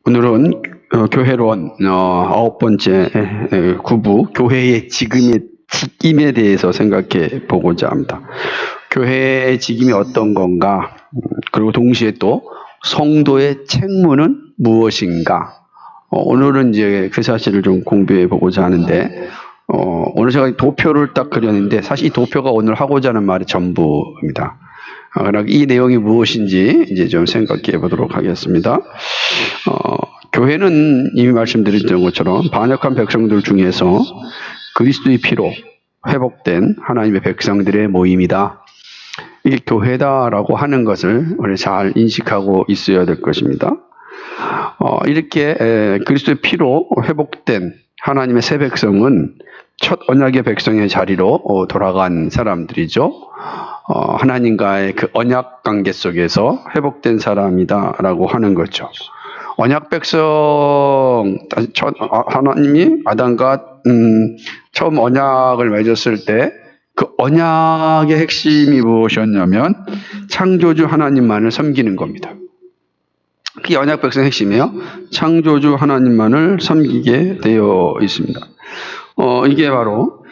오늘은 교회론 아홉 번째 구부 교회의 직임에 대해서 생각해 보고자 합니다. 교회의 직임이 어떤 건가? 그리고 동시에 또 성도의 책무는 무엇인가? 오늘은 이제 그 사실을 좀 공부해 보고자 하는데 오늘 제가 도표를 딱 그렸는데 사실 이 도표가 오늘 하고자 하는 말이 전부입니다. 그러나 이 내용이 무엇인지 이제 좀 생각해 보도록 하겠습니다. 교회는 이미 말씀드렸던 것처럼 반역한 백성들 중에서 그리스도의 피로 회복된 하나님의 백성들의 모임이다. 이게 교회다라고 하는 것을 우리 잘 인식하고 있어야 될 것입니다. 이렇게 그리스도의 피로 회복된 하나님의 새 백성은 첫 언약의 백성의 자리로 돌아간 사람들이죠. 하나님과의 그 언약 관계 속에서 회복된 사람이다라고 하는 거죠. 언약 백성, 하나님이 아담과 처음 언약을 맺었을 때 그 언약의 핵심이 무엇이었냐면 창조주 하나님만을 섬기는 겁니다. 그게 언약 백성의 핵심이에요. 창조주 하나님만을 섬기게 되어 있습니다. 이게 바로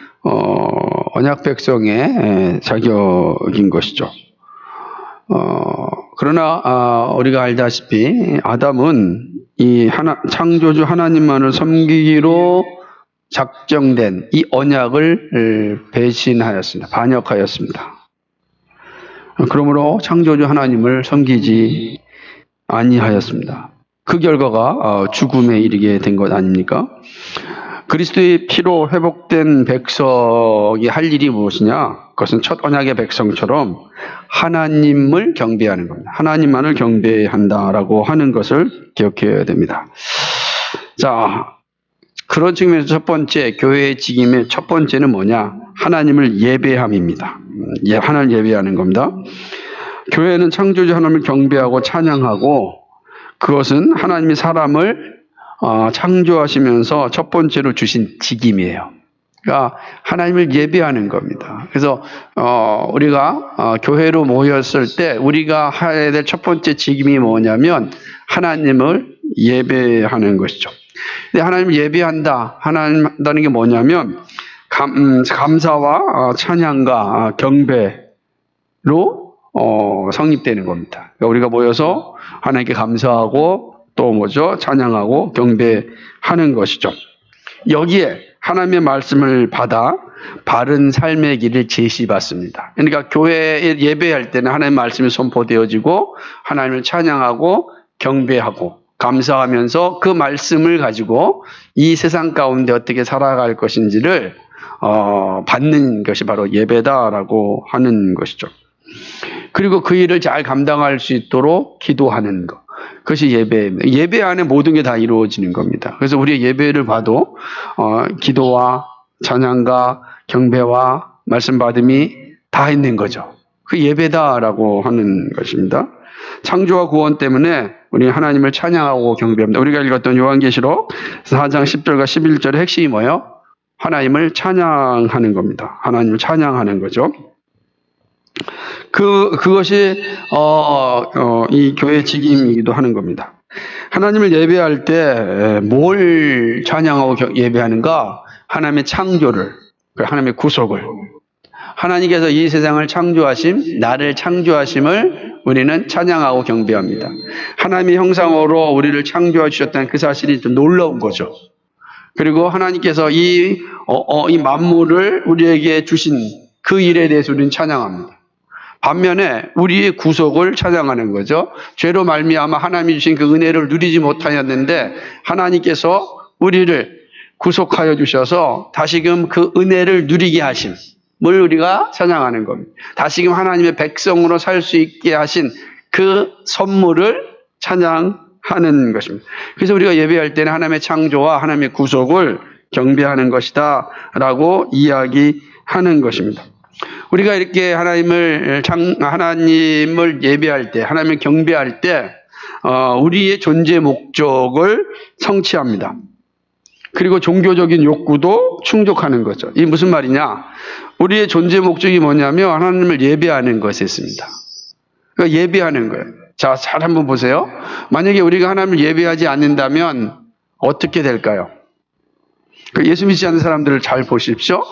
언약 백성의 자격인 것이죠. 그러나 우리가 알다시피 아담은 이 창조주 하나님만을 섬기기로 작정된 이 언약을 배신하였습니다. 반역하였습니다. 그러므로 창조주 하나님을 섬기지 아니하였습니다. 그 결과가 죽음에 이르게 된 것 아닙니까? 그리스도의 피로 회복된 백성이 할 일이 무엇이냐? 그것은 첫 언약의 백성처럼 하나님을 경배하는 겁니다. 하나님만을 경배한다라고 하는 것을 기억해야 됩니다. 자, 그런 측면에서 첫 번째, 교회의 직임의 첫 번째는 뭐냐? 하나님을 예배함입니다. 하나님을 예배하는 겁니다. 교회는 창조주 하나님을 경배하고 찬양하고 그것은 하나님이 사람을 창조하시면서 첫 번째로 주신 직임이에요. 그러니까 하나님을 예배하는 겁니다. 그래서 우리가 교회로 모였을 때 우리가 해야 될 첫 번째 직임이 뭐냐면 하나님을 예배하는 것이죠. 근데 하나님을 예배한다. 하나님 한다는 게 뭐냐면 감사와 찬양과 경배로 성립되는 겁니다. 그러니까 우리가 모여서 하나님께 감사하고 또 뭐죠? 찬양하고 경배하는 것이죠. 여기에 하나님의 말씀을 받아 바른 삶의 길을 제시받습니다. 그러니까 교회에 예배할 때는 하나님의 말씀이 선포되어지고 하나님을 찬양하고 경배하고 감사하면서 그 말씀을 가지고 이 세상 가운데 어떻게 살아갈 것인지를 받는 것이 바로 예배다라고 하는 것이죠. 그리고 그 일을 잘 감당할 수 있도록 기도하는 것. 그것이 예배입니다. 예배 안에 모든 게 다 이루어지는 겁니다. 그래서 우리의 예배를 봐도 기도와 찬양과 경배와 말씀 받음이 다 있는 거죠. 그 예배다라고 하는 것입니다. 창조와 구원 때문에 우리 하나님을 찬양하고 경배합니다. 우리가 읽었던 요한계시록 4장 10절과 11절의 핵심이 뭐예요? 하나님을 찬양하는 겁니다. 하나님을 찬양하는 거죠. 그것이 이 교회의 직임이기도 하는 겁니다. 하나님을 예배할 때 뭘 찬양하고 예배하는가? 하나님의 창조를, 하나님의 구속을. 하나님께서 이 세상을 창조하심, 나를 창조하심을 우리는 찬양하고 경배합니다. 하나님의 형상으로 우리를 창조해 주셨다는 그 사실이 좀 놀라운 거죠. 그리고 하나님께서 이 만물을 우리에게 주신 그 일에 대해서 우리는 찬양합니다. 반면에 우리의 구속을 찬양하는 거죠. 죄로 말미암아 하나님이 주신 그 은혜를 누리지 못하였는데 하나님께서 우리를 구속하여 주셔서 다시금 그 은혜를 누리게 하심을 우리가 찬양하는 겁니다. 다시금 하나님의 백성으로 살 수 있게 하신 그 선물을 찬양하는 것입니다. 그래서 우리가 예배할 때는 하나님의 창조와 하나님의 구속을 경배하는 것이다 라고 이야기하는 것입니다. 우리가 이렇게 하나님을 예배할 때, 하나님을 경배할 때, 우리의 존재 목적을 성취합니다. 그리고 종교적인 욕구도 충족하는 거죠. 이게 무슨 말이냐? 우리의 존재 목적이 뭐냐면 하나님을 예배하는 것이었습니다. 그러니까 예배하는 거예요. 자, 잘 한번 보세요. 만약에 우리가 하나님을 예배하지 않는다면 어떻게 될까요? 예수 믿지 않는 사람들을 잘 보십시오.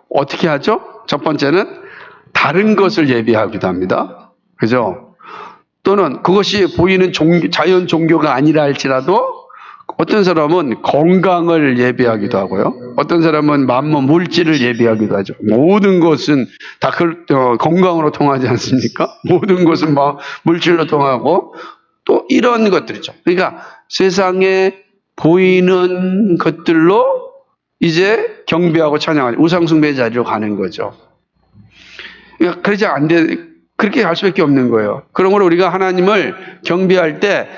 어떻게 하죠? 첫 번째는 다른 것을 예배하기도 합니다. 그죠? 또는 그것이 보이는 자연 종교가 아니라 할지라도 어떤 사람은 건강을 예배하기도 하고요. 어떤 사람은 만물, 물질을 예배하기도 하죠. 모든 것은 다 건강으로 통하지 않습니까? 모든 것은 막 물질로 통하고 또 이런 것들이죠. 그러니까 세상에 보이는 것들로 이제 경배하고 찬양하고 우상숭배 자리로 가는 거죠. 그러니까 그렇게 갈 수밖에 없는 거예요. 그러므로 우리가 하나님을 경배할 때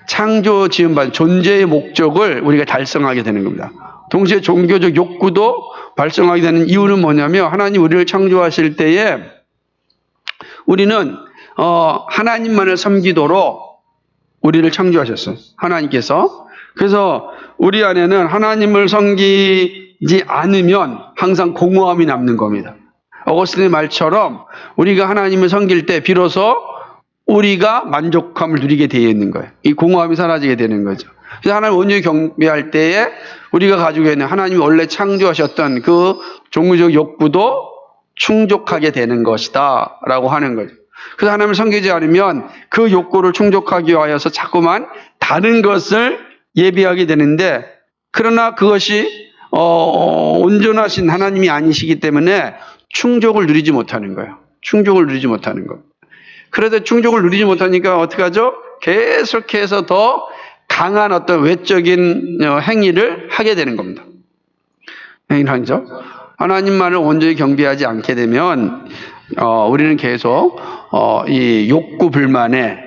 창조 지음받은 존재의 목적을 우리가 달성하게 되는 겁니다. 동시에 종교적 욕구도 발생하게 되는 이유는 뭐냐면 하나님 우리를 창조하실 때에 우리는 하나님만을 섬기도록 우리를 창조하셨어요. 하나님께서. 그래서 우리 안에는 하나님을 섬기지 않으면 항상 공허함이 남는 겁니다. 어거스틴의 말처럼 우리가 하나님을 섬길 때 비로소 우리가 만족함을 누리게 되어 있는 거예요. 이 공허함이 사라지게 되는 거죠. 그래서 하나님 온전히 경배할 때에 우리가 가지고 있는 하나님이 원래 창조하셨던 그 종교적 욕구도 충족하게 되는 것이다 라고 하는 거죠. 그래서 하나님을 섬기지 않으면 그 욕구를 충족하기 위하여서 자꾸만 다른 것을 예비하게 되는데, 그러나 그것이 온전하신 하나님이 아니시기 때문에 충족을 누리지 못하는 거예요. 충족을 누리지 못하는 거. 그래도 충족을 누리지 못하니까 어떻게 하죠? 계속해서 더 강한 어떤 외적인 행위를 하게 되는 겁니다. 행위를 하죠. 하나님만을 온전히 경배하지 않게 되면 우리는 계속 이 욕구 불만에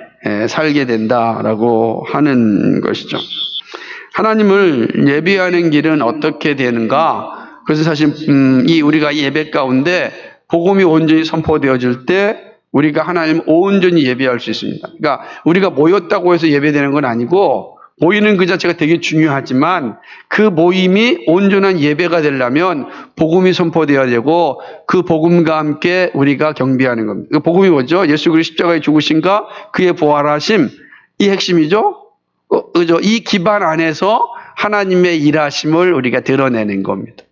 살게 된다라고 하는 것이죠. 하나님을 예배하는 길은 어떻게 되는가? 그래서 사실 우리가 이 예배 가운데 복음이 온전히 선포되어질 때 우리가 하나님을 온전히 예배할 수 있습니다. 그러니까 우리가 모였다고 해서 예배되는 건 아니고, 모이는 그 자체가 되게 중요하지만 그 모임이 온전한 예배가 되려면 복음이 선포되어야 되고 그 복음과 함께 우리가 경배하는 겁니다. 그 복음이 뭐죠? 예수 그리스도 십자가에 죽으신가 그의 부활하심, 이 핵심이죠. 그죠? 이 기반 안에서 하나님의 일하심을 우리가 드러내는 겁니다.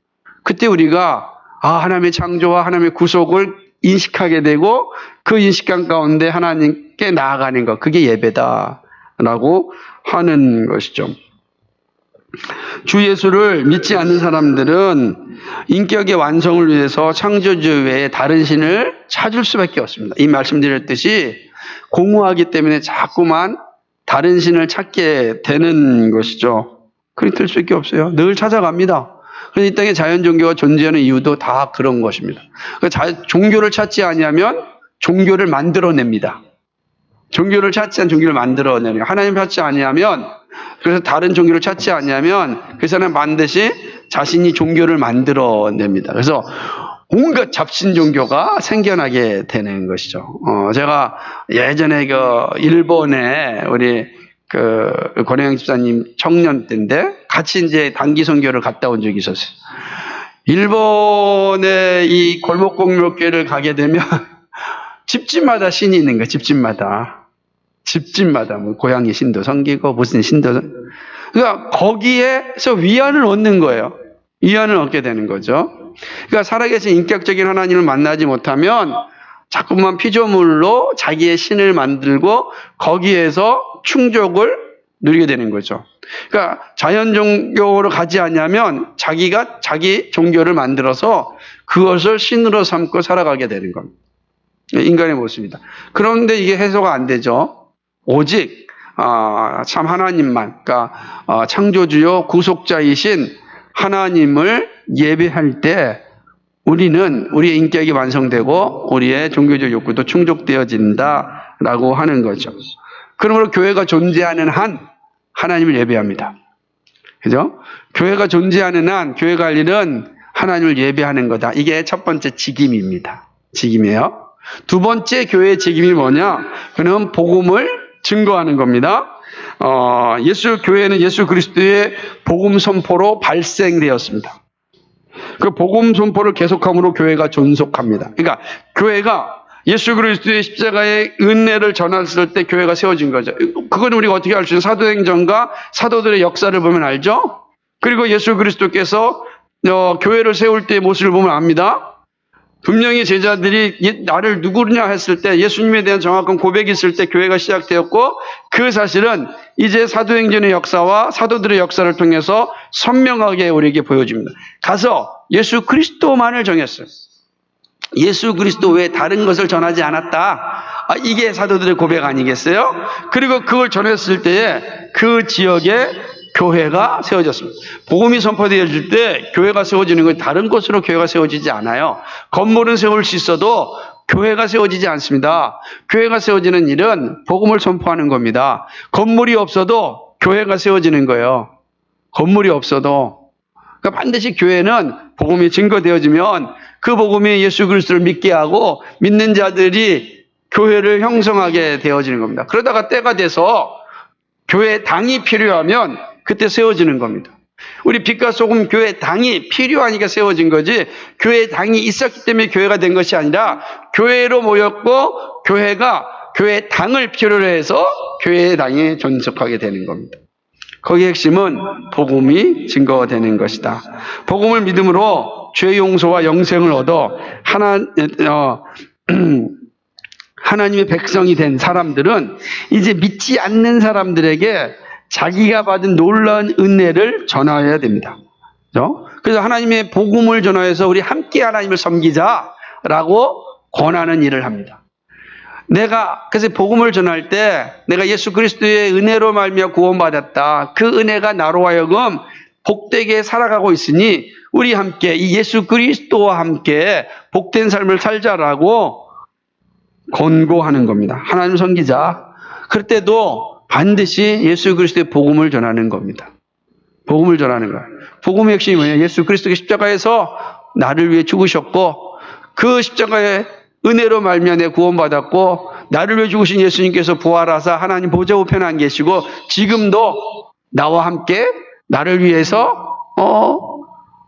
그때 우리가 하나님의 창조와 하나님의 구속을 인식하게 되고 그 인식감 가운데 하나님께 나아가는 것, 그게 예배다라고 하는 것이죠. 주 예수를 믿지 않는 사람들은 인격의 완성을 위해서 창조주 외에 다른 신을 찾을 수밖에 없습니다. 이 말씀드렸듯이 공허하기 때문에 자꾸만 다른 신을 찾게 되는 것이죠. 그렇게 될 수밖에 없어요. 늘 찾아갑니다. 그래서 이 땅에 자연 종교가 존재하는 이유도 다 그런 것입니다. 종교를 찾지 아니하면 종교를 만들어냅니다. 종교를 찾지 않으면 종교를 만들어내요. 하나님 찾지 아니하면, 그래서 다른 종교를 찾지 아니하면 그 사람은 반드시 자신이 종교를 만들어냅니다. 그래서 온갖 잡신 종교가 생겨나게 되는 것이죠. 제가 예전에 일본에 우리 권혜영 집사님 청년 때인데 같이 이제 단기 선교를 갔다 온 적이 있었어요. 일본의 이 골목골목교회를 가게 되면 집집마다 신이 있는 거예요. 집집마다 뭐 고양이 신도 섬기고 무슨 신도 그러니까 거기에서 위안을 얻는 거예요. 위안을 얻게 되는 거죠. 그러니까 살아계신 인격적인 하나님을 만나지 못하면 자꾸만 피조물로 자기의 신을 만들고 거기에서 충족을 누리게 되는 거죠. 그러니까 자연 종교로 가지 않냐면 자기가 자기 종교를 만들어서 그것을 신으로 삼고 살아가게 되는 겁니다. 인간의 모습입니다. 그런데 이게 해소가 안 되죠. 오직 참 하나님만, 그러니까 창조주요 구속자이신 하나님을 예배할 때 우리는 우리의 인격이 완성되고 우리의 종교적 욕구도 충족되어진다라고 하는 거죠. 그러므로 교회가 존재하는 한 하나님을 예배합니다. 그죠? 교회가 존재하는 한 교회가 할 일은 하나님을 예배하는 거다. 이게 첫 번째 직임입니다. 직임이에요. 두 번째 교회의 직임이 뭐냐? 그는 복음을 증거하는 겁니다. 교회는 예수 그리스도의 복음 선포로 발생되었습니다. 그 복음 선포를 계속함으로 교회가 존속합니다. 그러니까 교회가 예수 그리스도의 십자가의 은혜를 전했을 때 교회가 세워진 거죠. 그건 우리가 어떻게 알 수 있어요? 사도행전과 사도들의 역사를 보면 알죠? 그리고 예수 그리스도께서 교회를 세울 때의 모습을 보면 압니다. 분명히 제자들이 나를 누구냐 했을 때 예수님에 대한 정확한 고백이 있을 때 교회가 시작되었고, 그 사실은 이제 사도행전의 역사와 사도들의 역사를 통해서 선명하게 우리에게 보여집니다. 가서 예수 그리스도만을 정했어요. 예수 그리스도 외에 다른 것을 전하지 않았다. 이게 사도들의 고백 아니겠어요? 그리고 그걸 전했을 때에 그 지역에 교회가 세워졌습니다. 복음이 선포되어질 때 교회가 세워지는 건 다른 곳으로 교회가 세워지지 않아요. 건물은 세울 수 있어도 교회가 세워지지 않습니다. 교회가 세워지는 일은 복음을 선포하는 겁니다. 건물이 없어도 교회가 세워지는 거예요. 건물이 없어도. 그러니까 반드시 교회는 복음이 증거되어지면 그 복음이 예수 그리스도를 믿게 하고 믿는 자들이 교회를 형성하게 되어지는 겁니다. 그러다가 때가 돼서 교회 당이 필요하면 그때 세워지는 겁니다. 우리 빛과 소금 교회 당이 필요하니까 세워진 거지, 교회 당이 있었기 때문에 교회가 된 것이 아니라 교회로 모였고 교회가 교회 당을 필요로 해서 교회의 당이 존속하게 되는 겁니다. 거기의 핵심은 복음이 증거되는 것이다. 복음을 믿음으로 죄 용서와 영생을 얻어 하나님의 백성이 된 사람들은 이제 믿지 않는 사람들에게 자기가 받은 놀라운 은혜를 전하여야 됩니다. 그래서 하나님의 복음을 전하여서 우리 함께 하나님을 섬기자라고 권하는 일을 합니다. 그래서 복음을 전할 때 내가 예수 그리스도의 은혜로 말미암아 구원받았다. 그 은혜가 나로 하여금 복되게 살아가고 있으니 우리 함께 이 예수 그리스도와 함께 복된 삶을 살자라고 권고하는 겁니다. 하나님 섬기자. 그럴 때도 반드시 예수 그리스도의 복음을 전하는 겁니다. 복음을 전하는 거예요. 복음의 핵심이 뭐냐면 예수 그리스도의 십자가에서 나를 위해 죽으셨고 그 십자가의 은혜로 말미암아 구원받았고 나를 위해 죽으신 예수님께서 부활하사 하나님 보좌 우편에 안 계시고 지금도 나와 함께 나를 위해서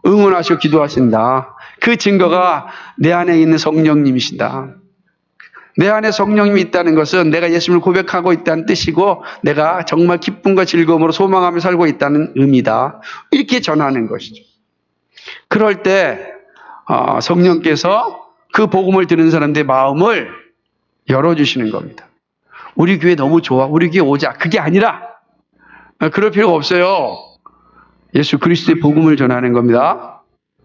응원하시고 기도하신다. 그 증거가 내 안에 있는 성령님이시다. 내 안에 성령님이 있다는 것은 내가 예수님을 고백하고 있다는 뜻이고 내가 정말 기쁨과 즐거움으로 소망하며 살고 있다는 의미다. 이렇게 전하는 것이죠. 그럴 때 성령께서 그 복음을 들은 사람들의 마음을 열어주시는 겁니다. 우리 교회 너무 좋아. 우리 교회 오자. 그게 아니라 그럴 필요가 없어요. 예수 그리스도의 복음을 전하는 겁니다.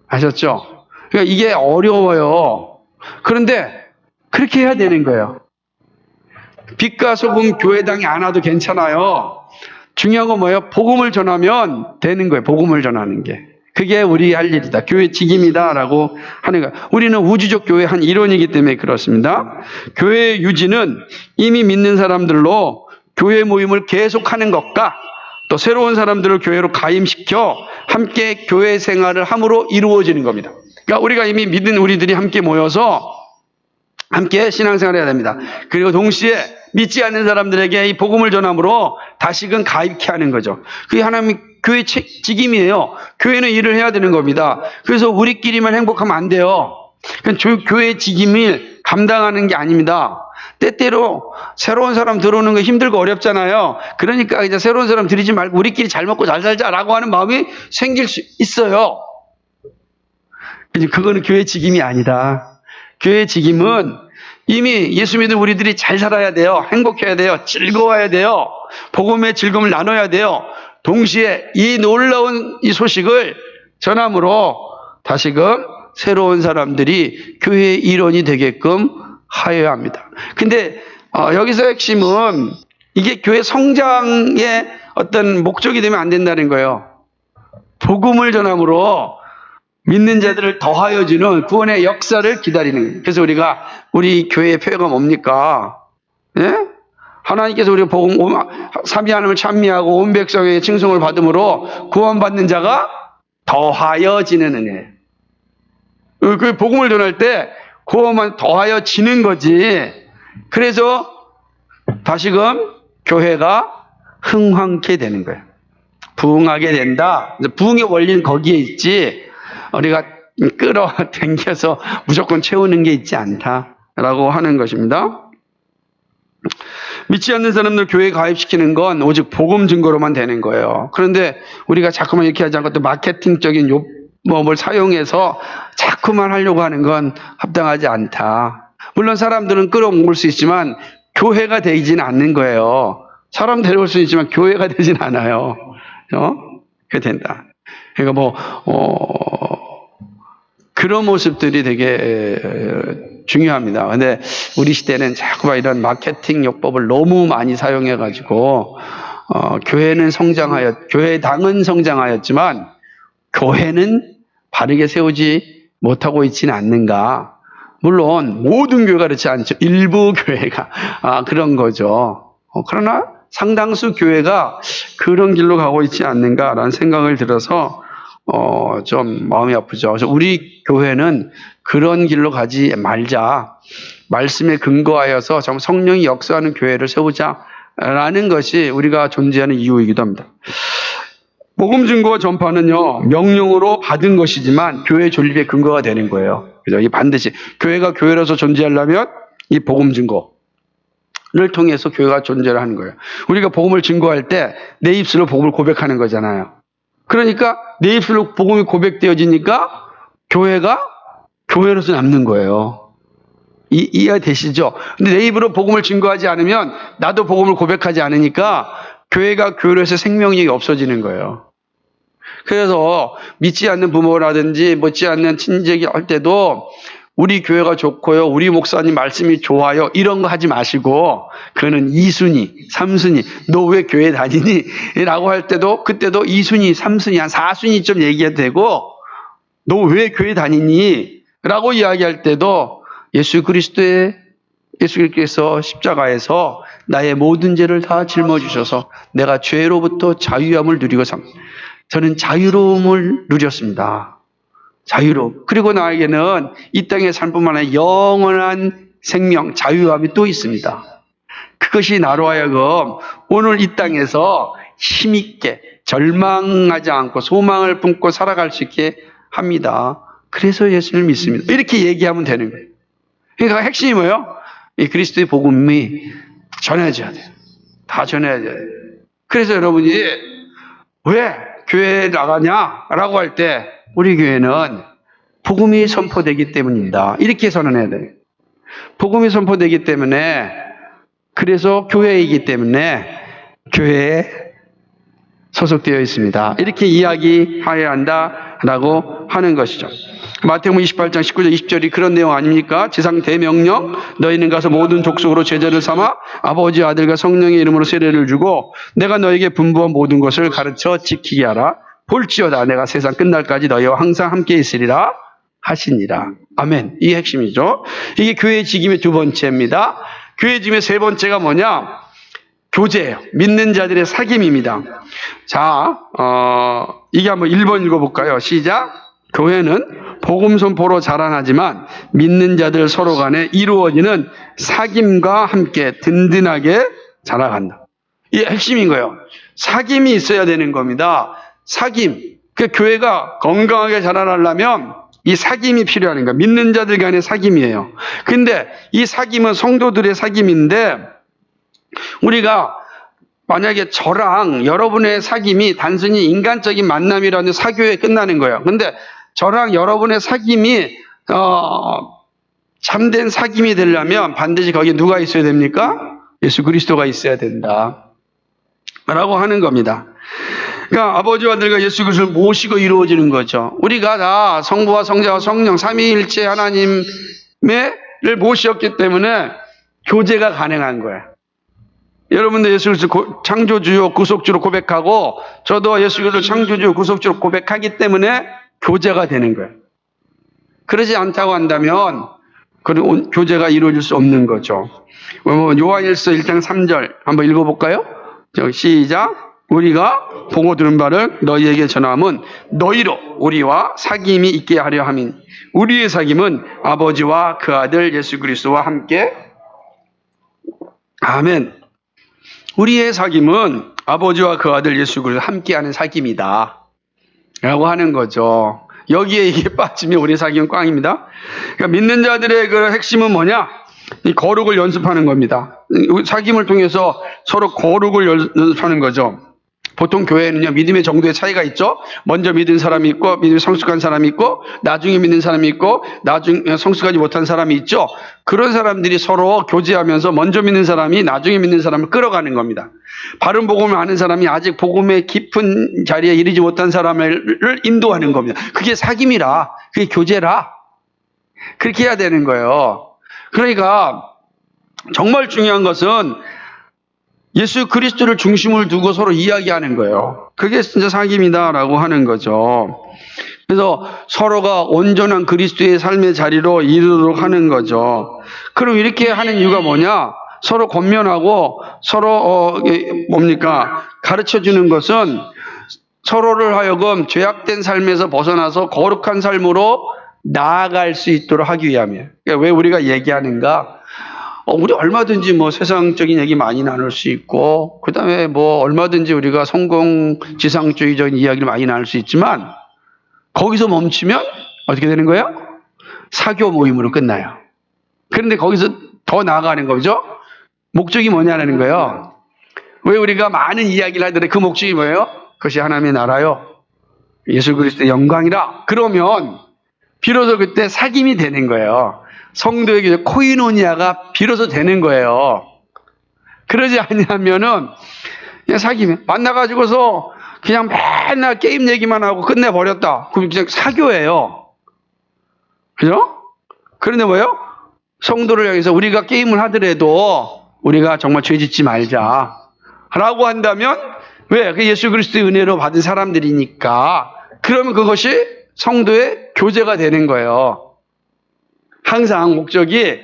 아셨죠? 그러니까 이게 어려워요. 그런데 그렇게 해야 되는 거예요. 빛과 소금 교회당이 안 와도 괜찮아요. 중요한 건 뭐예요? 복음을 전하면 되는 거예요. 복음을 전하는 게. 그게 우리 할 일이다. 교회 직임이다라고 하는 거예요. 우리는 우주적 교회 한 일원이기 때문에 그렇습니다. 교회의 유지는 이미 믿는 사람들로 교회 모임을 계속하는 것과 또 새로운 사람들을 교회로 가임시켜 함께 교회 생활을 함으로 이루어지는 겁니다. 그러니까 우리가 이미 믿는 우리들이 함께 모여서 함께 신앙생활을 해야 됩니다. 그리고 동시에 믿지 않는 사람들에게 이 복음을 전함으로 다시금 가입케 하는 거죠. 그게 하나님 교회 직임이에요. 교회는 일을 해야 되는 겁니다. 그래서 우리끼리만 행복하면 안 돼요. 교회 직임을 감당하는 게 아닙니다. 때때로 새로운 사람 들어오는 거 힘들고 어렵잖아요. 그러니까 이제 새로운 사람 들이지 말고 우리끼리 잘 먹고 잘 살자라고 하는 마음이 생길 수 있어요. 그거는 교회 직임이 아니다. 교회 직임은 이미 예수 믿는 우리들이 잘 살아야 돼요. 행복해야 돼요. 즐거워야 돼요. 복음의 즐거움을 나눠야 돼요. 동시에 이 놀라운 이 소식을 전함으로 다시금 새로운 사람들이 교회의 일원이 되게끔 하여야 합니다. 근데 여기서 핵심은 이게 교회 성장의 어떤 목적이 되면 안 된다는 거예요. 복음을 전함으로 믿는 자들을 더하여 주는 구원의 역사를 기다리는 거예요. 그래서 우리 교회의 표어가 뭡니까? 예? 하나님께서 우리가 복음, 삼위 하나님을 찬미하고 온 백성의 칭송을 받음으로 구원받는 자가 더하여지는 은혜. 그 복음을 전할 때 구원만 더하여지는 거지. 그래서 다시금 교회가 흥황케 되는 거예요. 부흥하게 된다. 부흥의 원리는 거기에 있지. 우리가 끌어당겨서 무조건 채우는 게 있지 않다. 라고 하는 것입니다. 믿지 않는 사람들 교회에 가입시키는 건 오직 복음 증거로만 되는 거예요. 그런데 우리가 자꾸만 이렇게 하지 않고 또 마케팅적인 요법을 사용해서 자꾸만 하려고 하는 건 합당하지 않다. 물론 사람들은 끌어모을 수 있지만 교회가 되지는 않는 거예요. 사람 데려올 수 있지만 교회가 되진 않아요. 그게 된다. 그러니까 그런 모습들이 되게 중요합니다. 근데 우리 시대는 자꾸만 이런 마케팅 요법을 너무 많이 사용해가지고, 교회는 교회당은 성장하였지만, 교회는 바르게 세우지 못하고 있지는 않는가. 물론, 모든 교회가 그렇지 않죠. 일부 교회가, 그런 거죠. 그러나 상당수 교회가 그런 길로 가고 있지 않는가라는 생각을 들어서, 좀 마음이 아프죠. 그래서 우리 교회는 그런 길로 가지 말자. 말씀에 근거하여서 정말 성령이 역사하는 교회를 세우자라는 것이 우리가 존재하는 이유이기도 합니다. 복음 증거와 전파는요, 명령으로 받은 것이지만 교회 존립의 근거가 되는 거예요. 그죠? 이 반드시 교회가 교회로서 존재하려면 이 복음 증거를 통해서 교회가 존재를 하는 거예요. 우리가 복음을 증거할 때 내 입술로 복음을 고백하는 거잖아요. 그러니까 내 입술로 복음이 고백되어지니까 교회가 교회로서 남는 거예요. 이해되시죠? 근데 내 입으로 복음을 증거하지 않으면 나도 복음을 고백하지 않으니까 교회가 교회로서 생명력이 없어지는 거예요. 그래서 믿지 않는 부모라든지 믿지 않는 친족이 할 때도 우리 교회가 좋고요, 우리 목사님 말씀이 좋아요, 이런 거 하지 마시고, 그거는 2순위, 3순위, 너 왜 교회 다니니? 라고 할 때도, 그때도 2순위, 3순위, 한 4순위쯤 얘기해도 되고, 너 왜 교회 다니니? 라고 이야기할 때도 예수 그리스도께서 십자가에서 나의 모든 죄를 다 짊어주셔서 내가 죄로부터 자유함을 누리고 저는 자유로움을 누렸습니다. 자유로움. 그리고 나에게는 이 땅의 삶뿐만 아니라 영원한 생명, 자유함이 또 있습니다. 그것이 나로 하여금 오늘 이 땅에서 힘있게 절망하지 않고 소망을 품고 살아갈 수 있게 합니다. 그래서 예수를 믿습니다. 이렇게 얘기하면 되는 거예요. 그러니까 핵심이 뭐예요? 이 그리스도의 복음이 전해져야 돼요. 다 전해야 돼요. 그래서 여러분이 왜 교회에 나가냐라고 할 때 우리 교회는 복음이 선포되기 때문입니다. 이렇게 선언해야 돼요. 복음이 선포되기 때문에, 그래서 교회이기 때문에 교회에 소속되어 있습니다. 이렇게 이야기해야 한다라고 하는 것이죠. 마태복음 28장 19절 20절이 그런 내용 아닙니까? 지상 대명령, 너희는 가서 모든 족속으로 제자를 삼아 아버지, 아들과 성령의 이름으로 세례를 주고 내가 너에게 분부한 모든 것을 가르쳐 지키게 하라. 볼지어다 내가 세상 끝날까지 너희와 항상 함께 있으리라 하시니라. 아멘. 이게 핵심이죠. 이게 교회의 직임의 두 번째입니다. 교회의 직임의 세 번째가 뭐냐? 교제예요. 믿는 자들의 사귐입니다. 자, 이게 한번 1번 읽어볼까요? 시작. 교회는 복음 선포로 자라나지만 믿는 자들 서로 간에 이루어지는 사귐과 함께 든든하게 자라간다. 이게 핵심인 거예요. 사귐이 있어야 되는 겁니다. 사귐. 그 교회가 건강하게 자라나려면 이 사귐이 필요한 거예요. 믿는 자들 간의 사귐이에요. 근데 이 사귐은 성도들의 사귐인데, 우리가 만약에 저랑 여러분의 사귐이 단순히 인간적인 만남이라는 사교에 끝나는 거예요. 근데 저랑 여러분의 사귐이 참된 사귐이 되려면 반드시 거기에 누가 있어야 됩니까? 예수 그리스도가 있어야 된다 라고 하는 겁니다. 그러니까 아버지와 아들과 예수 그리스도를 모시고 이루어지는 거죠. 우리가 다 성부와 성자와 성령 삼위일체 하나님을 모셨기 때문에 교제가 가능한 거예요. 여러분들 예수 그리스도 창조주요 구속주로 고백하고 저도 예수 그리스도 창조주요 구속주로 고백하기 때문에 교제가 되는 거예요. 그러지 않다고 한다면 그런 교제가 이루어질 수 없는 거죠. 요한일서 1장 3절 한번 읽어볼까요? 시작. 우리가 보고 들은 바를 너희에게 전함은 너희로 우리와 사귐이 있게 하려 함이니 우리의 사귐은 아버지와 그 아들 예수 그리스도와 함께. 아멘. 우리의 사귐은 아버지와 그 아들 예수 그리스도와 함께하는 사귐이다 라고 하는 거죠. 여기에 이게 빠지면 우리의 사귐은 꽝입니다. 그러니까 믿는 자들의 그 핵심은 뭐냐? 이 거룩을 연습하는 겁니다. 사귐을 통해서 서로 거룩을 연습하는 거죠. 보통 교회는요, 믿음의 정도의 차이가 있죠. 먼저 믿은 사람이 있고, 믿음이 성숙한 사람이 있고, 나중에 믿는 사람이 있고, 나중에 성숙하지 못한 사람이 있죠. 그런 사람들이 서로 교제하면서 먼저 믿는 사람이 나중에 믿는 사람을 끌어가는 겁니다. 바른 복음을 아는 사람이 아직 복음의 깊은 자리에 이르지 못한 사람을 인도하는 겁니다. 그게 사귐이라, 그게 교제라. 그렇게 해야 되는 거예요. 그러니까 정말 중요한 것은 예수 그리스도를 중심을 두고 서로 이야기하는 거예요. 그게 진짜 사귐이다라고 하는 거죠. 그래서 서로가 온전한 그리스도의 삶의 자리로 이르도록 하는 거죠. 그럼 이렇게 하는 이유가 뭐냐? 서로 권면하고 서로 가르쳐 주는 것은 서로를 하여금 죄악된 삶에서 벗어나서 거룩한 삶으로 나아갈 수 있도록 하기 위함이에요. 그러니까 왜 우리가 얘기하는가? 우리 얼마든지 뭐 세상적인 얘기 많이 나눌 수 있고, 그 다음에 뭐 얼마든지 우리가 성공지상주의적인 이야기를 많이 나눌 수 있지만, 거기서 멈추면 어떻게 되는 거예요? 사교 모임으로 끝나요. 그런데 거기서 더 나아가는 거죠? 목적이 뭐냐는 거예요. 왜 우리가 많은 이야기를 하더라도 그 목적이 뭐예요? 그것이 하나님의 나라요. 예수 그리스도의 영광이라. 그러면 비로소 그때 사귐이 되는 거예요. 성도에게 코이노니아가 비로소 되는 거예요. 그러지 않냐면은 그냥 사귐이 만나가지고서 그냥 맨날 게임 얘기만 하고 끝내버렸다. 그럼 그냥 사교예요. 그죠? 그런데 뭐예요? 성도를 향해서 우리가 게임을 하더라도 우리가 정말 죄 짓지 말자 라고 한다면 왜? 그 예수 그리스도의 은혜로 받은 사람들이니까. 그러면 그것이 성도의 교제가 되는 거예요. 항상 목적이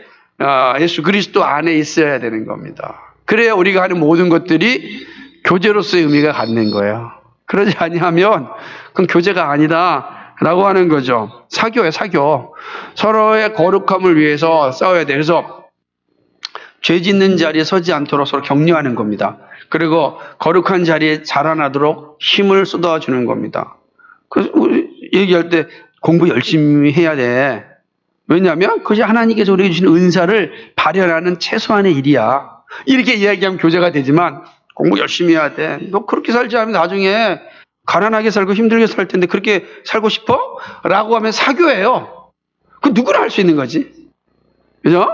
예수 그리스도 안에 있어야 되는 겁니다. 그래야 우리가 하는 모든 것들이 교제로서의 의미가 갖는 거예요. 그러지 아니하면 그건 교제가 아니다라고 하는 거죠. 사교예요, 사교. 서로의 거룩함을 위해서 싸워야 돼. 그래서 죄 짓는 자리에 서지 않도록 서로 격려하는 겁니다. 그리고 거룩한 자리에 자라나도록 힘을 쏟아주는 겁니다. 그래서 우리 얘기할 때 공부 열심히 해야 돼. 왜냐하면 그것이 하나님께서 우리에게 주신 은사를 발현하는 최소한의 일이야. 이렇게 이야기하면 교제가 되지만 공부 열심히 해야 돼. 너 그렇게 살지 않으면 나중에 가난하게 살고 힘들게 살 텐데 그렇게 살고 싶어? 라고 하면 사교예요. 그 누구나 할 수 있는 거지. 그죠?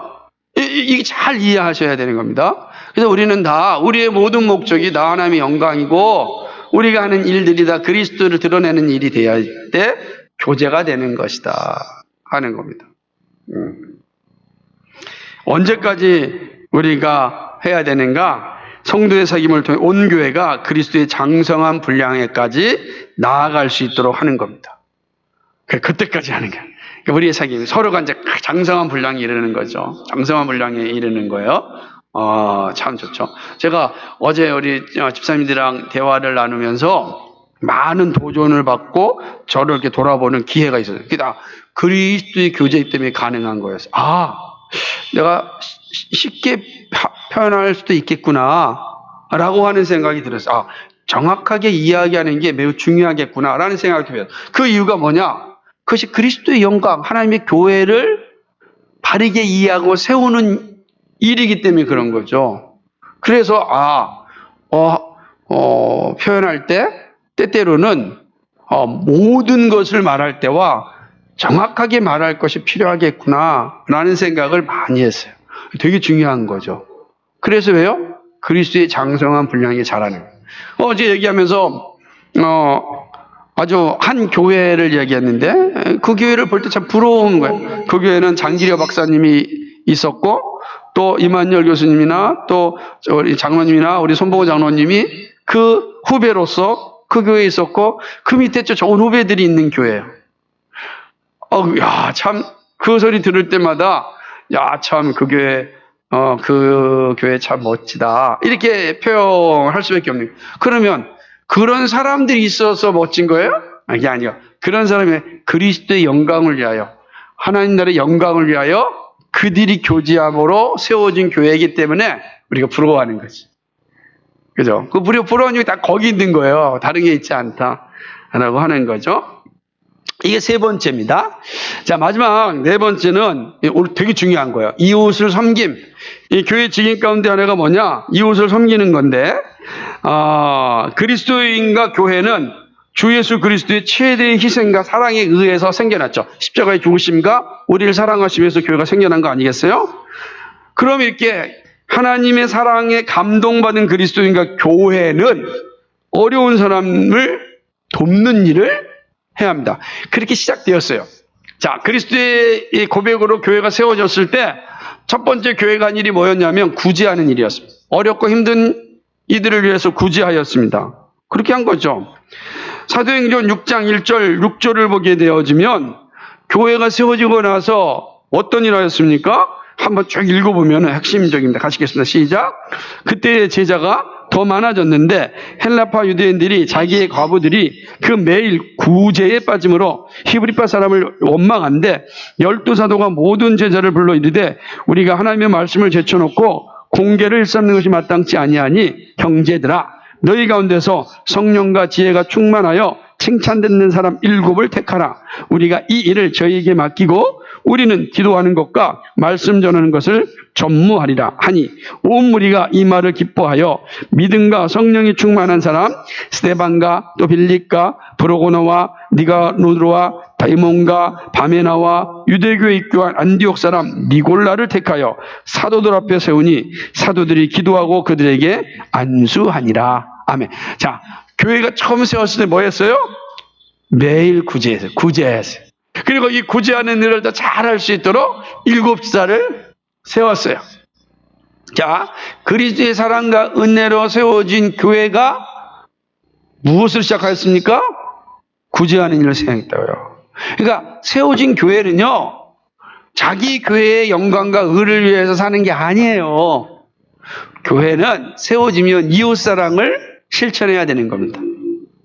이게 잘 이해하셔야 되는 겁니다. 그래서 우리는 다 우리의 모든 목적이 나 하나님의 영광이고 우리가 하는 일들이 다 그리스도를 드러내는 일이 되어야 할 때 교제가 되는 것이다 하는 겁니다. 언제까지 우리가 해야 되는가? 성도의 사귐을 통해 온 교회가 그리스도의 장성한 분량에까지 나아갈 수 있도록 하는 겁니다. 그때까지 하는 거예요. 우리의 사귐이 서로가 이제 장성한 분량에 이르는 거죠. 장성한 분량에 이르는 거예요. 참 좋죠. 제가 어제 우리 집사님들이랑 대화를 나누면서 많은 도전을 받고 저를 이렇게 돌아보는 기회가 있어요. 그게 다 그리스도의 교제 때문에 가능한 거였어요. 내가 쉽게 표현할 수도 있겠구나 라고 하는 생각이 들었어요. 정확하게 이야기하는 게 매우 중요하겠구나 라는 생각이 들어요. 그 이유가 뭐냐? 그것이 그리스도의 영광, 하나님의 교회를 바르게 이해하고 세우는 일이기 때문에 그런 거죠. 그래서 표현할 때 때때로는 모든 것을 말할 때와 정확하게 말할 것이 필요하겠구나 라는 생각을 많이 했어요. 되게 중요한 거죠. 그래서 왜요? 그리스도의 장성한 분량에 자라는 거예요. 어제 얘기하면서 아주 한 교회를 얘기했는데 그 교회를 볼 때 참 부러운 거예요. 그 교회는 장기려 박사님이 있었고 또 이만열 교수님이나 또 우리 장로님이나 우리 손보고 장로님이 그 후배로서 그 교회에 있었고 그 밑에 좋은 후배들이 있는 교회예요. 참 그 소리 들을 때마다 참 그 교회 참 멋지다 이렇게 표현할 수밖에 없는 거예요. 그러면 그런 사람들이 있어서 멋진 거예요? 이게 아니요. 그런 사람이 그리스도의 영광을 위하여 하나님 나라의 영광을 위하여 그들이 교제함으로 세워진 교회이기 때문에 우리가 부러워하는 거지. 그죠? 우리가 부러워하는 게 다 거기 있는 거예요. 다른 게 있지 않다라고 하는 거죠. 이게 세 번째입니다. 자, 마지막 네 번째는 오늘 되게 중요한 거예요. 이웃을 섬김. 이 교회 직임 가운데 하나가 뭐냐? 이웃을 섬기는 건데, 그리스도인과 교회는 주 예수 그리스도의 최대의 희생과 사랑에 의해서 생겨났죠. 십자가의 죽으심과 우리를 사랑하시기 위해서 교회가 생겨난 거 아니겠어요? 그럼 이렇게 하나님의 사랑에 감동받은 그리스도인과 교회는 어려운 사람을 돕는 일을 해야 합니다. 그렇게 시작되었어요. 자, 그리스도의 고백으로 교회가 세워졌을 때 첫 번째 교회가 한 일이 뭐였냐면 구제하는 일이었습니다. 어렵고 힘든 이들을 위해서 구제하였습니다. 그렇게 한 거죠. 사도행전 6장 1절 6절을 보게 되어지면 교회가 세워지고 나서 어떤 일을 하였습니까? 한번 쭉 읽어보면 핵심적입니다. 가시겠습니다. 시작. 그때의 제자가 더 많아졌는데 헬라파 유대인들이 자기의 과부들이 그 매일 구제에 빠짐으로 히브리파 사람을 원망한데 12사도가 모든 제자를 불러 이르되 우리가 하나님의 말씀을 제쳐놓고 공개를 일삼는 것이 마땅치 아니하니 형제들아 너희 가운데서 성령과 지혜가 충만하여 칭찬듣는 사람 7을 택하라. 우리가 이 일을 저희에게 맡기고 우리는 기도하는 것과 말씀 전하는 것을 전무하리라 하니 온 무리가 이 말을 기뻐하여 믿음과 성령이 충만한 사람 스데반과 또 빌립과 브로고노와 니가노드와 다이몬과 바메나와 유대교에 입교한 안디옥 사람 니골라를 택하여 사도들 앞에 세우니 사도들이 기도하고 그들에게 안수하니라. 아멘. 자, 교회가 처음 세웠을 때 뭐 했어요? 매일 구제했어요. 구제했어요. 그리고 이 구제하는 일을 더 잘할 수 있도록 7지사를 세웠어요. 자, 그리스도의 사랑과 은혜로 세워진 교회가 무엇을 시작하였습니까? 구제하는 일을 시작했다고요. 그러니까 세워진 교회는요, 자기 교회의 영광과 의를 위해서 사는 게 아니에요. 교회는 세워지면 이웃사랑을 실천해야 되는 겁니다.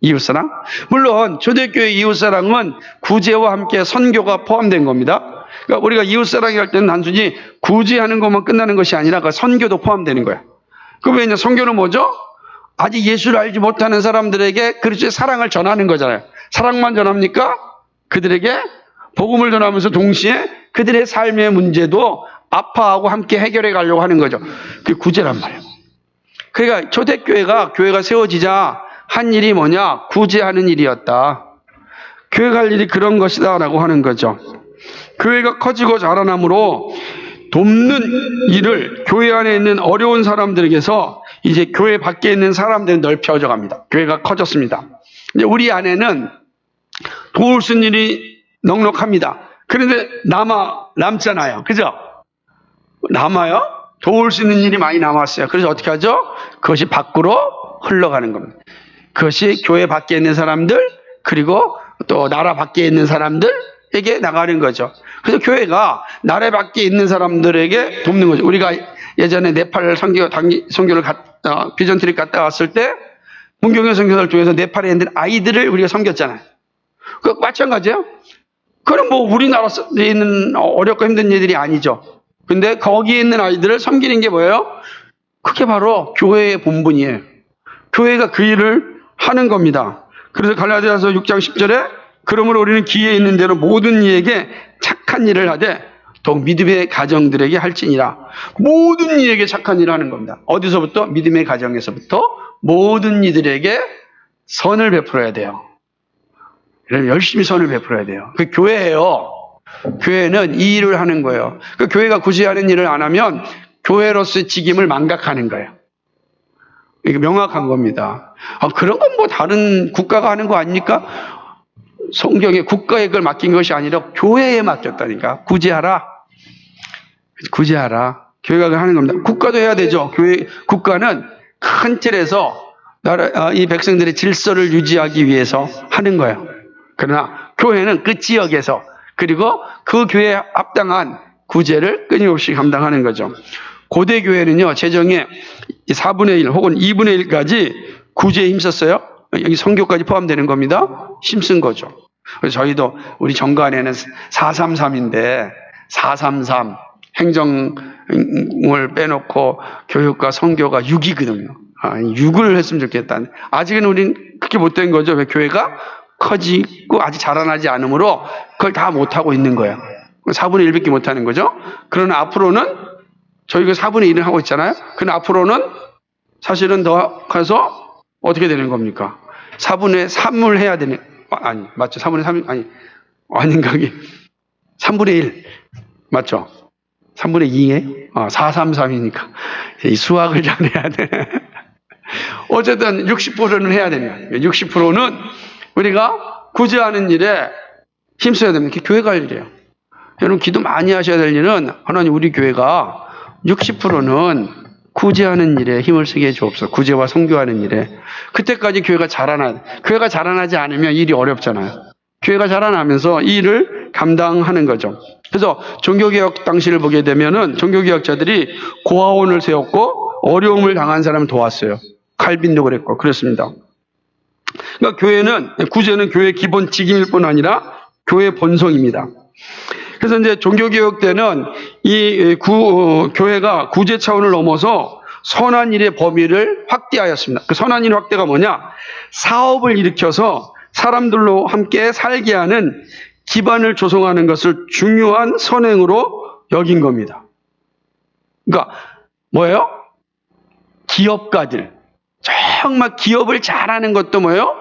이웃사랑? 물론 초대교회 이웃사랑은 구제와 함께 선교가 포함된 겁니다. 그러니까 우리가 이웃사랑이 할 때는 단순히 구제하는 것만 끝나는 것이 아니라 그 선교도 포함되는 거예요. 그럼 왜냐? 선교는 뭐죠? 아직 예수를 알지 못하는 사람들에게 그리스도의 사랑을 전하는 거잖아요. 사랑만 전합니까? 그들에게 복음을 전하면서 동시에 그들의 삶의 문제도 아파하고 함께 해결해 가려고 하는 거죠. 그게 구제란 말이에요. 그러니까 초대교회가 세워지자 한 일이 뭐냐? 구제하는 일이었다. 교회가 할 일이 그런 것이다 라고 하는 거죠. 교회가 커지고 자라남으로 돕는 일을 교회 안에 있는 어려운 사람들에게서 이제 교회 밖에 있는 사람들은 넓혀져 갑니다. 교회가 커졌습니다. 이제 우리 안에는 도울 수 있는 일이 넉넉합니다. 그런데 남잖아요. 그죠? 남아요? 도울 수 있는 일이 많이 남았어요. 그래서 어떻게 하죠? 그것이 밖으로 흘러가는 겁니다. 그것이 교회 밖에 있는 사람들, 그리고 또 나라 밖에 있는 사람들에게 나가는 거죠. 그래서 교회가 나라 밖에 있는 사람들에게 돕는 거죠. 우리가 예전에 네팔 선교를 비전 트립 갔다 왔을 때 문경현 선교사를 통해서 네팔에 있는 아이들을 우리가 섬겼잖아요. 그 마찬가지예요. 그럼 뭐 우리나라에 있는 어렵고 힘든 일들이 아니죠. 근데 거기에 있는 아이들을 섬기는 게 뭐예요? 그게 바로 교회의 본분이에요. 교회가 그 일을 하는 겁니다. 그래서 갈라디아서 6장 10절에 그러므로 우리는 기회 있는 대로 모든 이에게 착한 일을 하되 더욱 믿음의 가정들에게 할지니라. 모든 이에게 착한 일을 하는 겁니다. 어디서부터? 믿음의 가정에서부터 모든 이들에게 선을 베풀어야 돼요. 열심히 선을 베풀어야 돼요. 그 교회예요. 교회는 이 일을 하는 거예요. 그 교회가 구제하는 일을 안 하면 교회로서의 직임을 망각하는 거예요. 이게 명확한 겁니다. 그런 건 뭐 다른 국가가 하는 거 아닙니까? 성경에 국가에 그걸 맡긴 것이 아니라 교회에 맡겼다니까. 구제하라. 구제하라. 교회가 하는 겁니다. 국가도 해야 되죠. 국가는 큰 틀에서 이 백성들의 질서를 유지하기 위해서 하는 거예요. 그러나 교회는 그 지역에서 그리고 그 교회에 합당한 구제를 끊임없이 감당하는 거죠. 고대 교회는요, 재정의 4분의 1 혹은 2분의 1까지 구제에 힘썼어요. 여기 선교까지 포함되는 겁니다. 힘쓴 거죠. 그래서 저희도 우리 정관에는 433인데 433 행정을 빼놓고 교육과 선교가 6이거든요. 6을 했으면 좋겠다. 아직은 우린 그렇게 못된 거죠. 왜 교회가 커지고 아직 자라나지 않으므로 그걸 다 못하고 있는 거예요. 4분의 1밖에 못하는 거죠. 그러나 앞으로는 저희가 4분의 1을 하고 있잖아요. 그러나 앞으로는 사실은 더 가서 어떻게 되는 겁니까? 4분의 3을 해야 되는, 아니, 맞죠? 4분의 3, 아니, 아닌가, 3분의 1. 맞죠? 3분의 2에? 433이니까. 이 수학을 잘해야 돼. 어쨌든 60%는 해야 되네요. 60%는 우리가 구제하는 일에 힘써야 됩니다. 그게 교회 갈 일이에요. 여러분, 기도 많이 하셔야 될 일은 하나님 우리 교회가 60%는 구제하는 일에 힘을 쓰게 해주옵소서. 구제와 선교하는 일에. 그때까지 교회가 교회가 자라나지 않으면 일이 어렵잖아요. 교회가 자라나면서 이 일을 감당하는 거죠. 그래서 종교개혁 당시를 보게 되면은 종교개혁자들이 고아원을 세웠고 어려움을 당한 사람을 도왔어요. 칼빈도 그랬고 그렇습니다. 그러니까 구제는 교회의 기본 직임일 뿐 아니라 교회의 본성입니다. 그래서 이제 종교개혁 때는 교회가 구제 차원을 넘어서 선한 일의 범위를 확대하였습니다. 그 선한 일 확대가 뭐냐? 사업을 일으켜서 사람들로 함께 살게 하는 기반을 조성하는 것을 중요한 선행으로 여긴 겁니다. 그러니까 뭐예요? 기업가들. 정말 기업을 잘하는 것도 뭐예요?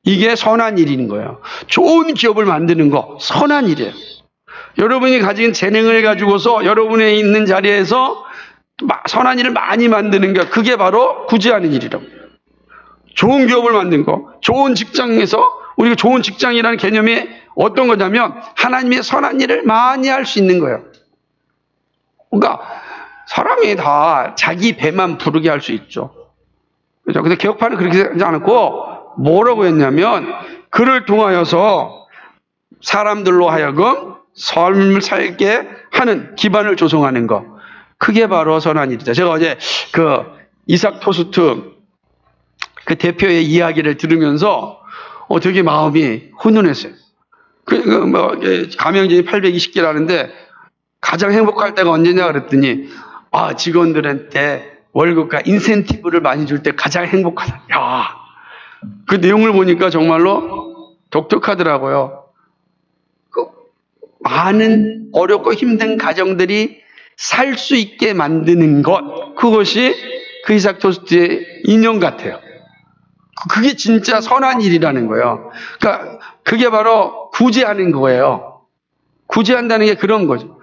이게 선한 일인 거예요. 좋은 기업을 만드는 거 선한 일이에요. 여러분이 가진 재능을 가지고서 여러분의 있는 자리에서 선한 일을 많이 만드는 게 그게 바로 구제하는 일이라고. 좋은 기업을 만든 거, 좋은 직장에서 우리가 좋은 직장이라는 개념이 어떤 거냐면 하나님의 선한 일을 많이 할 수 있는 거예요. 그러니까 사람이 다 자기 배만 부르게 할 수 있죠. 그렇죠? 근데 개혁파는 그렇게 하지 않았고 뭐라고 했냐면 그를 통하여서 사람들로 하여금 삶을 살게 하는 기반을 조성하는 거. 그게 바로 선한 일이다. 제가 어제 이삭 토스트 그 대표의 이야기를 들으면서 되게 마음이 훈훈했어요. 가명진이 820개라는데 가장 행복할 때가 언제냐 그랬더니 직원들한테 월급과 인센티브를 많이 줄 때 가장 행복하다. 야, 그 내용을 보니까 정말로 독특하더라고요. 많은 어렵고 힘든 가정들이 살 수 있게 만드는 것, 그것이 그 이삭 토스트의 인형 같아요. 그게 진짜 선한 일이라는 거예요. 그러니까 그게 바로 구제하는 거예요. 구제한다는 게 그런 거죠.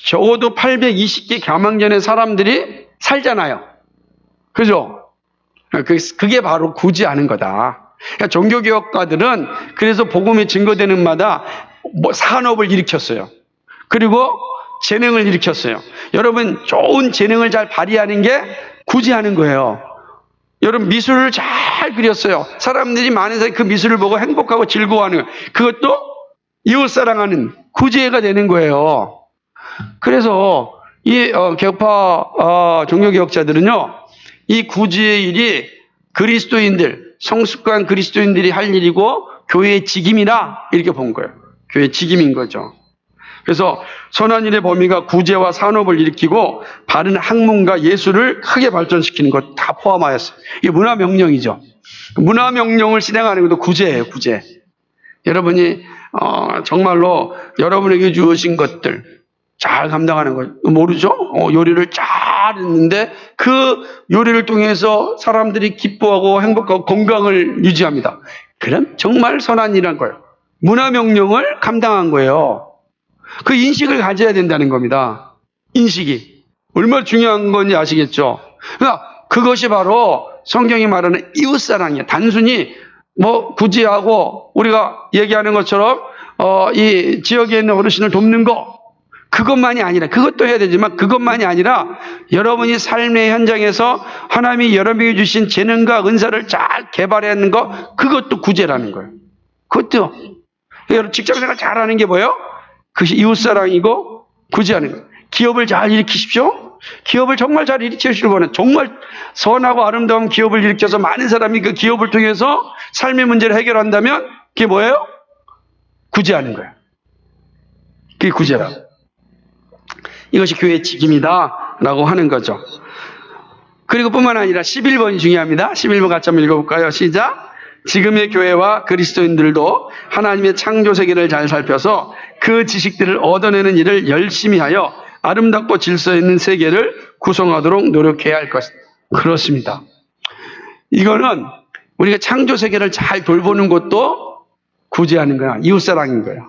적어도 820개 가망전의 사람들이 살잖아요. 그죠? 그게 바로 구제하는 거다. 그러니까 종교개혁가들은 그래서 복음이 증거되는 마다 산업을 일으켰어요. 그리고 재능을 일으켰어요. 여러분, 좋은 재능을 잘 발휘하는 게 구제하는 거예요. 여러분, 미술을 잘 그렸어요. 사람들이 많은 그 미술을 보고 행복하고 즐거워하는 거예요. 그것도 이웃사랑하는 구제가 되는 거예요. 그래서 이 개혁파 종교개혁자들은요, 이 구제의 일이 그리스도인들, 성숙한 그리스도인들이 할 일이고 교회의 직임이라 이렇게 본 거예요. 교회의 직임인 거죠. 그래서 선한 일의 범위가 구제와 산업을 일으키고 바른 학문과 예술을 크게 발전시키는 것 다 포함하였어요. 이게 문화명령이죠. 문화명령을 실행하는 것도 구제예요, 구제. 여러분이 정말로 여러분에게 주어진 것들 잘 감당하는 거 모르죠? 요리를 잘 했는데 그 요리를 통해서 사람들이 기뻐하고 행복하고 건강을 유지합니다. 그럼 정말 선한 일이란 거예요. 문화명령을 감당한 거예요. 그 인식을 가져야 된다는 겁니다. 인식이. 얼마나 중요한 건지 아시겠죠? 그러니까 그것이 바로 성경이 말하는 이웃사랑이에요. 단순히 구제하고 우리가 얘기하는 것처럼 이 지역에 있는 어르신을 돕는 거 그것만이 아니라 그것도 해야 되지만 그것만이 아니라 여러분이 삶의 현장에서 하나님이 여러분에게 주신 재능과 은사를 잘 개발하는 거 그것도 구제라는 거예요. 그것도 여러분 직장생활 잘하는 게 뭐예요? 그것이 이웃사랑이고 구제하는 거예요. 기업을 잘 일으키십시오. 기업을 정말 잘 일으키시길 원해요. 정말 선하고 아름다운 기업을 일으켜서 많은 사람이 그 기업을 통해서 삶의 문제를 해결한다면 그게 뭐예요? 구제하는 거예요. 그게 구제라. 이것이 교회의 직임이다라고 하는 거죠. 그리고 뿐만 아니라 11번이 중요합니다. 11번 같이 한번 읽어볼까요? 시작. 지금의 교회와 그리스도인들도 하나님의 창조 세계를 잘 살펴서 그 지식들을 얻어내는 일을 열심히 하여 아름답고 질서 있는 세계를 구성하도록 노력해야 할 것입니다. 그렇습니다. 이거는 우리가 창조 세계를 잘 돌보는 것도 구제하는 거야. 이웃사랑인 거야.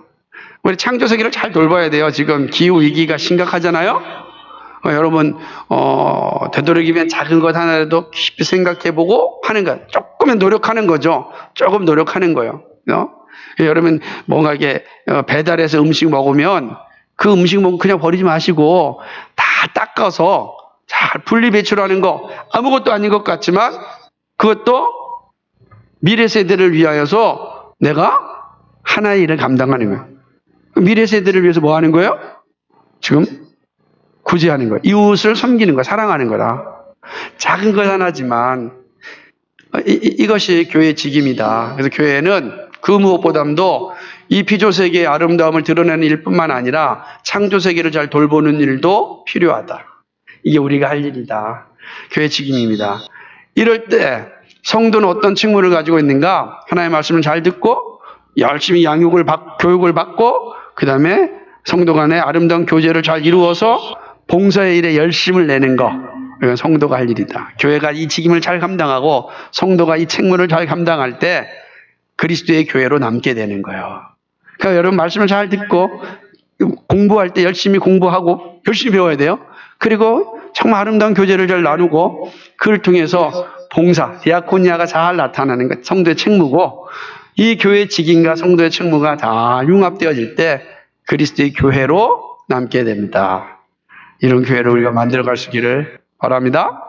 우리 창조 세계를 잘 돌봐야 돼요. 지금 기후 위기가 심각하잖아요. 여러분 되도록이면 작은 것 하나라도 깊이 생각해보고 하는 거. 조금은 노력하는 거죠. 조금 노력하는 거예요. 여러분 뭔가 이게 배달해서 음식 먹으면 그 음식 먹고 그냥 버리지 마시고 다 닦아서 잘 분리 배출하는 거. 아무것도 아닌 것 같지만 그것도 미래 세대를 위하여서 내가 하나의 일을 감당하는 거예요. 미래 세대를 위해서 뭐 하는 거예요? 지금 구제하는 거예요. 이웃을 섬기는 거야. 사랑하는 거라. 작은 것 하나지만 이것이 교회의 직임이다. 그래서 교회는 그 무엇보다도 이 피조세계의 아름다움을 드러내는 일뿐만 아니라 창조세계를 잘 돌보는 일도 필요하다. 이게 우리가 할 일이다. 교회의 직임입니다. 이럴 때 성도는 어떤 직무를 가지고 있는가? 하나님의 말씀을 잘 듣고 열심히 교육을 받고 그 다음에 성도 간의 아름다운 교제를 잘 이루어서 봉사의 일에 열심을 내는 거. 이건 성도가 할 일이다. 교회가 이 직임을 잘 감당하고 성도가 이 책무를 잘 감당할 때 그리스도의 교회로 남게 되는 거예요. 그러니까 여러분 말씀을 잘 듣고 공부할 때 열심히 공부하고 열심히 배워야 돼요. 그리고 정말 아름다운 교제를 잘 나누고 그를 통해서 봉사, 디아코니아가 잘 나타나는 것, 성도의 책무고 이 교회의 직임과 성도의 책무가 다 융합되어질 때 그리스도의 교회로 남게 됩니다. 이런 교회를 우리가 만들어갈 수 있기를 바랍니다.